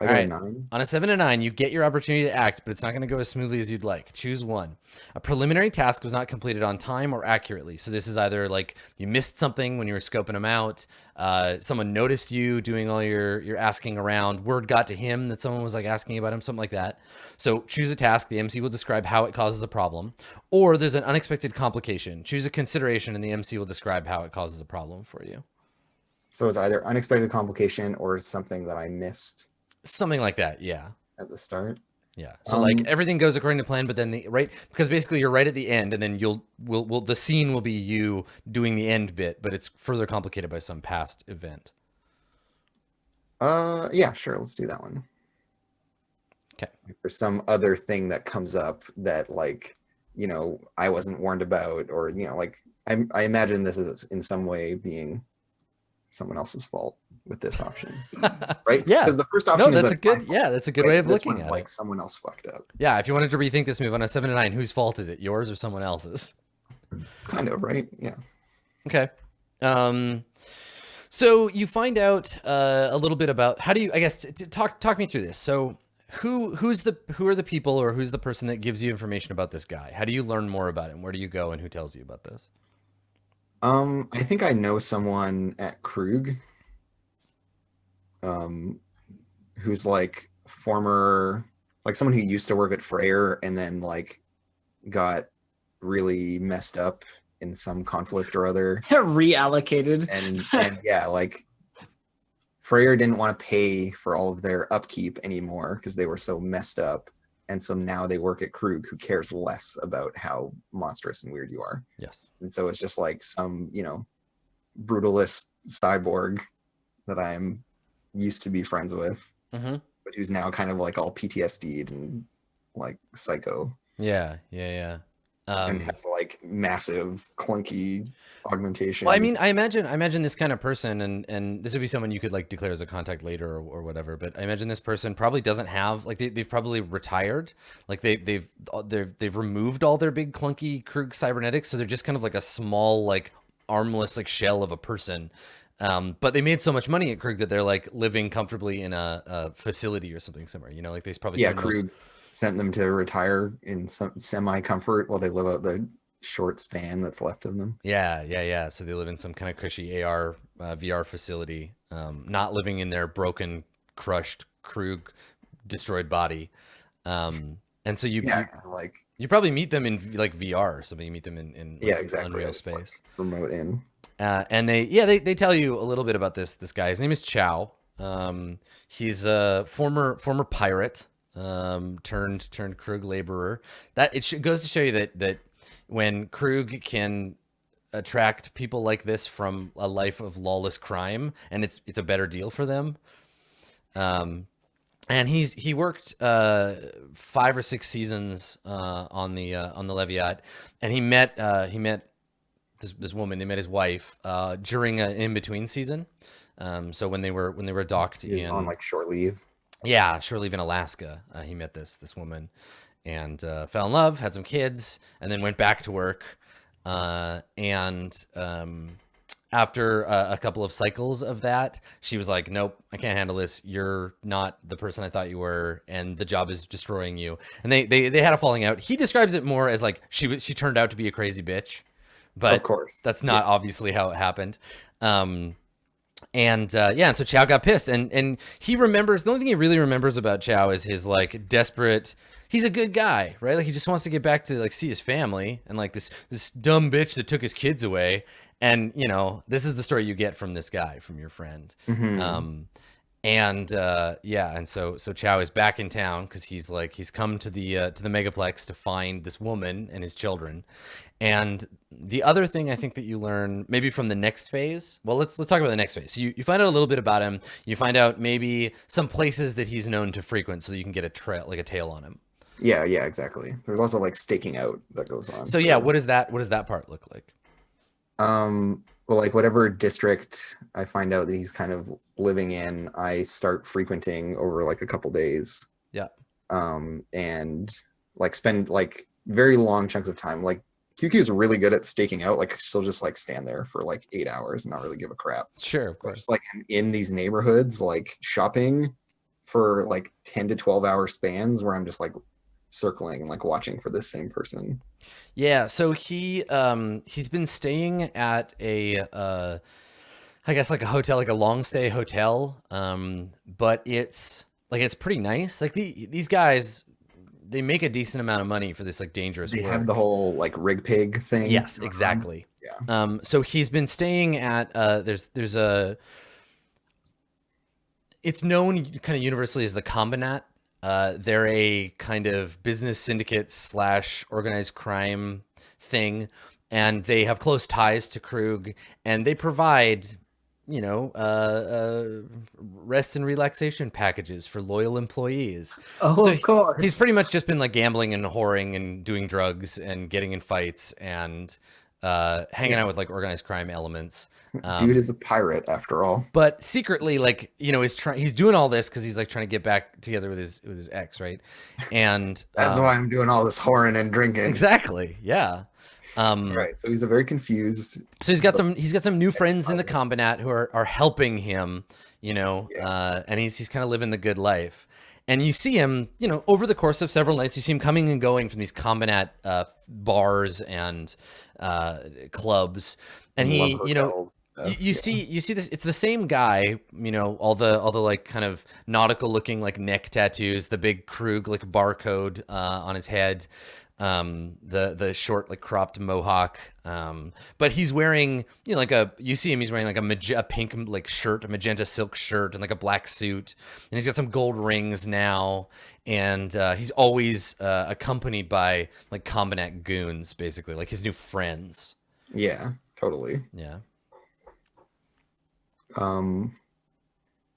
I All got a right. 9. On a 7 to 9, you get your opportunity to act, but it's not going to go as smoothly as you'd like. Choose one. A preliminary task was not completed on time or accurately. So this is either like you missed something when you were scoping them out. Someone noticed you doing all your asking around. Word got to him that someone was like asking about him, something like that. So choose a task. The MC will describe how it causes a problem. Or there's an unexpected complication. Choose a consideration and the MC will describe how it causes a problem for you. So it's either unexpected complication or something that I missed Something like that, yeah. at the start. Yeah. So like everything goes according to plan, but then because basically you're right at the end, and then the scene will be you doing the end bit, but it's further complicated by some past event. Yeah, sure. Let's do that one. Okay. For some other thing that comes up that like, I wasn't warned about, or like I imagine this is in some way being someone else's fault with this option, right? Yeah. Because the first option No, is that's a good. Yeah, that's a good way of this looking one's at like it. someone else fucked up. Yeah. If you wanted to rethink this move on a 7 to 9, whose fault is it? Yours or someone else's? Kind of, right? Yeah. Okay. So you find out a little bit about how do you, I guess, talk me through this. So who are the people, or who's the person that gives you information about this guy? How do you learn more about him? Where do you go, and who tells you about this? I think I know someone at Krug, who's like someone who used to work at Freyr and then like got really messed up in some conflict or other. Reallocated. And yeah, like Freyr didn't want to pay for all of their upkeep anymore because they were so messed up. And so now they work at Krug, who cares less about how monstrous and weird you are. Yes. And so it's just like some, brutalist cyborg that I'm used to be friends with, Mm-hmm. but who's now kind of like all PTSD'd and like psycho. Yeah. And has like massive clunky augmentation. Well, I mean, I imagine this kind of person, and this would be someone you could like declare as a contact later or whatever. But I imagine this person probably doesn't have like they've probably retired, like they've removed all their big clunky Krug cybernetics, so they're just kind of like a small like armless like shell of a person. But they made so much money at Krug that they're like living comfortably in a facility or something somewhere. Like they probably Krug sent them to retire in some semi-comfort while they live out the short span that's left of them. Yeah. So they live in some kind of cushy AR VR facility, not living in their broken, crushed, Krug destroyed body. And so you probably meet them in like VR or something. You meet them in like, exactly. Unreal space, like remote in. And they tell you a little bit about this guy. His name is Chow. He's a former pirate. Turned Krug laborer. That goes to show you that when Krug can attract people like this from a life of lawless crime, and it's a better deal for them. And he worked 5 or 6 seasons on the Leviat, and he met this woman. They met his wife during an in between season. So when they were docked on like short leave. Yeah, short leave in Alaska. He met this woman and fell in love, had some kids, and then went back to work. And after a couple of cycles of that, she was like, nope, I can't handle this. You're not the person I thought you were, and the job is destroying you. And they had a falling out. He describes it more as like she turned out to be a crazy bitch. But of course, that's not obviously how it happened. And so Chow got pissed, and he remembers, the only thing he really remembers about Chow is his like desperate, he's a good guy, right? Like he just wants to get back to like see his family, and like this dumb bitch that took his kids away. And this is the story you get from this guy, from your friend. Mm-hmm. And so Chow is back in town because he's come to the megaplex to find this woman and his children. And the other thing I think that you learn maybe from the next phase, well, let's talk about the next phase. So you find out a little bit about him. You find out maybe some places that he's known to frequent, so you can get a tail on him. Yeah, exactly. There's also like staking out that goes on. So yeah, what does that part look like? Well, like whatever district I find out that he's kind of living in, I start frequenting over like a couple days. Yeah. And like spend like very long chunks of time. Like QQ is really good at staking out. Like still just like stand there for like 8 hours and not really give a crap. Sure, of So course. just like I'm in these neighborhoods, like shopping for like 10 to 12 hour spans where I'm just like circling and like watching for this same person. Yeah, so he's been staying at a I guess like a hotel, like a long stay hotel. But it's like it's pretty nice. Like these guys, they make a decent amount of money for this like dangerous They work. have the whole like rig pig thing. Yes, going on. exactly. Yeah. So he's been staying at there's a it's known kind of universally as the Combinat. They're a kind of business syndicate / organized crime thing, and they have close ties to Krug, and they provide, you know, rest and relaxation packages for loyal employees. Oh, So of course. He's pretty much just been like gambling and whoring and doing drugs and getting in fights and hanging out with like organized crime elements. Dude is a pirate after all. But secretly, like, you know, he's doing all this because he's like trying to get back together with his ex, right? And That's why I'm doing all this whoring and drinking. exactly, yeah. Right. So he's a very confused. So he's got some new friends in the Combinat who are helping him, you know, and he's kind of living the good life. And you see him, you know, over the course of several nights, you see him coming and going from these Combinat bars and clubs, and he, you know. You see this. It's the same guy, you know. All the like kind of nautical looking like neck tattoos, the big Krug like barcode on his head, the short like cropped mohawk. But he's wearing, you know, like you see him. He's wearing like a pink like shirt, a magenta silk shirt, and like a black suit, and he's got some gold rings now. And he's always accompanied by like Combinat goons, basically like his new friends. Yeah, totally. Yeah.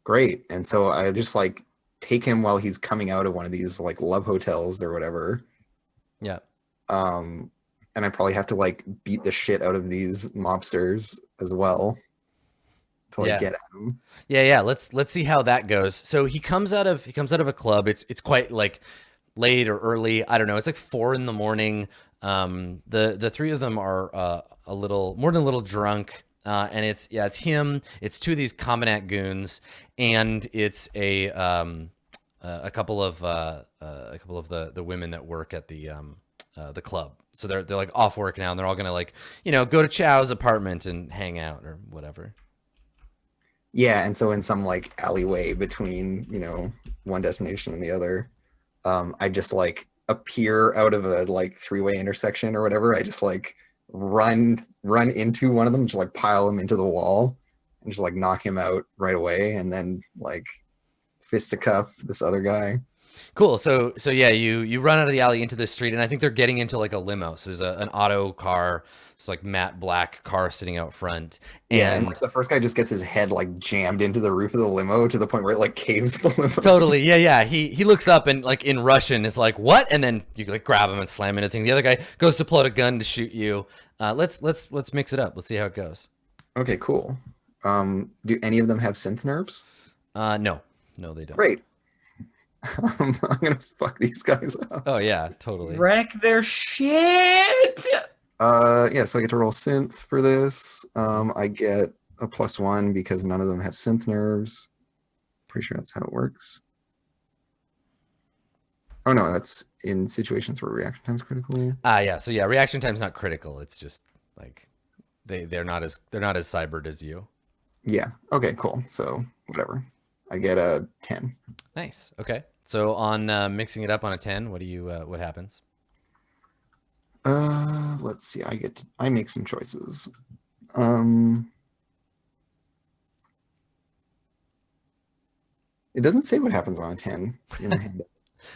Great. And so I just like take him while he's coming out of one of these like love hotels or whatever. Yeah. And I probably have to like beat the shit out of these mobsters as well to like get at them. Yeah. Let's see how that goes. So he comes out of a club. It's quite like late or early. I don't know. It's like 4 a.m. The three of them are a little more than a little drunk. And it's him. It's 2 of these Combinat goons, and it's a couple of the women that work at the club. So they're like off work now, and they're all gonna like, you know, go to Chow's apartment and hang out or whatever. Yeah, and so in some like alleyway between, you know, one destination and the other, I just like appear out of a like 3-way intersection or whatever. I just like run into one of them, just like pile him into the wall and just like knock him out right away, and then like fisticuff this other guy. Cool. So yeah, you run out of the alley into the street, and I think they're getting into like a limo. So there's an auto car, it's like matte black car sitting out front. And like, the first guy just gets his head like jammed into the roof of the limo to the point where it like caves the limo. Totally. Yeah. He looks up and like in Russian is like, what? And then you like grab him and slam into the thing. The other guy goes to pull out a gun to shoot you. Let's mix it up. Let's see how it goes. Okay, cool. Do any of them have synth nerves? No, they don't. Great. I'm gonna fuck these guys up. Oh yeah, totally. Wreck their shit. Yeah, so I get to roll synth for this. I get a +1 because none of them have synth nerves. Pretty sure that's how it works. Oh no, that's in situations where reaction time's critical. Yeah. So yeah, reaction time's not critical. It's just like they're not as cybered as you. Yeah. Okay, cool. So whatever. I get a 10. Nice. Okay. So on mixing it up on a 10, what happens? Let's see. I make some choices. It doesn't say what happens on a 10 in the handout.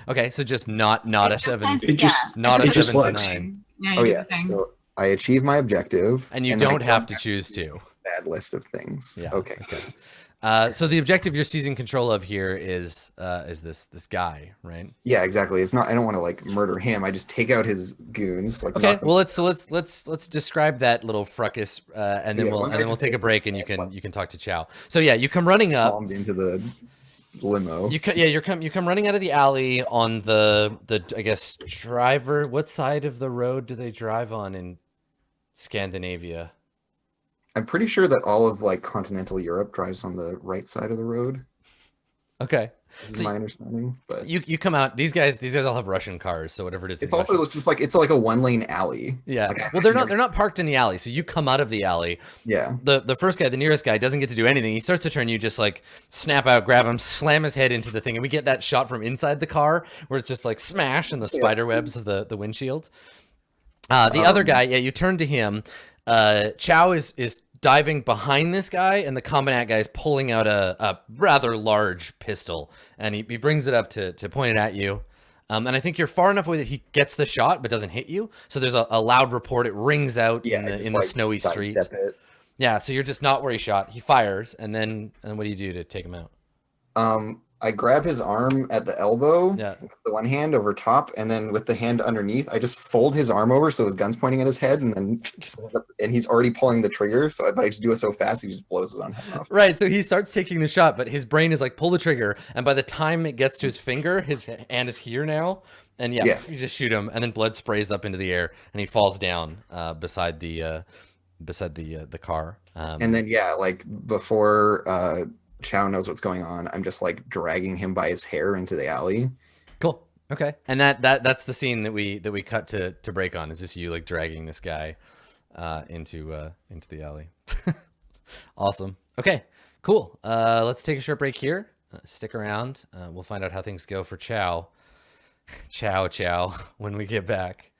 Okay, so just not a 7. Sense, It just not it a just 7 to works. 9. Yeah, Oh you do yeah. the thing. So I achieve my objective, And you then I don't have to have choose do to. a bad list of things. Yeah. Okay. So the objective you're seizing control of here is this guy, right? Yeah, exactly. It's not. I don't want to like murder him. I just take out his goons. Like, Okay. knock them Well, let's describe that little fracas, and So, then yeah, we'll one guy take just a takes break, his and hand, you can talk to Chow. So yeah, you come running up. palmed into the limo. You come running out of the alley on the I guess driver. What side of the road do they drive on in Scandinavia? I'm pretty sure that all of like continental Europe drives on the right side of the road. Okay. This is So my understanding. But you come out. These guys all have Russian cars, so whatever it is. it's in also Russia- just like it's like a 1-lane alley. yeah. Like, Well, they're not parked in the alley. So you come out of the alley. Yeah. The first guy, the nearest guy, doesn't get to do anything. He starts to turn. You just like snap out, grab him, slam his head into the thing, and we get that shot from inside the car where it's just like smash in the spider webs of the windshield. The other guy, yeah, you turn to him. Chow is diving behind this guy, and the combatant guy is pulling out a rather large pistol, and he brings it up to point it at you. And I think you're far enough away that he gets the shot but doesn't hit you. So there's a loud report. It rings out Yeah. in the snowy street. Sidestep it. Yeah, so you're just not where he shot. He fires, and then what do you do to take him out? I grab his arm at the elbow Yeah. with the one hand over top, and then with the hand underneath, I just fold his arm over so his gun's pointing at his head, and then he's already pulling the trigger. But I just do it so fast, he just blows his own head off. Right, so he starts taking the shot, but his brain is like, pull the trigger, and by the time it gets to his finger, his hand is here now, and yeah, Yeah. you just shoot him, and then blood sprays up into the air, and he falls down beside the car. And then like before Chow knows what's going on, I'm just like dragging him by his hair into the alley. Cool. Okay, and that's the scene that we cut to break on. Is just you like dragging this guy into the alley. Awesome. Okay, cool. Let's take a short break here. Stick around. We'll find out how things go for Chow when we get back.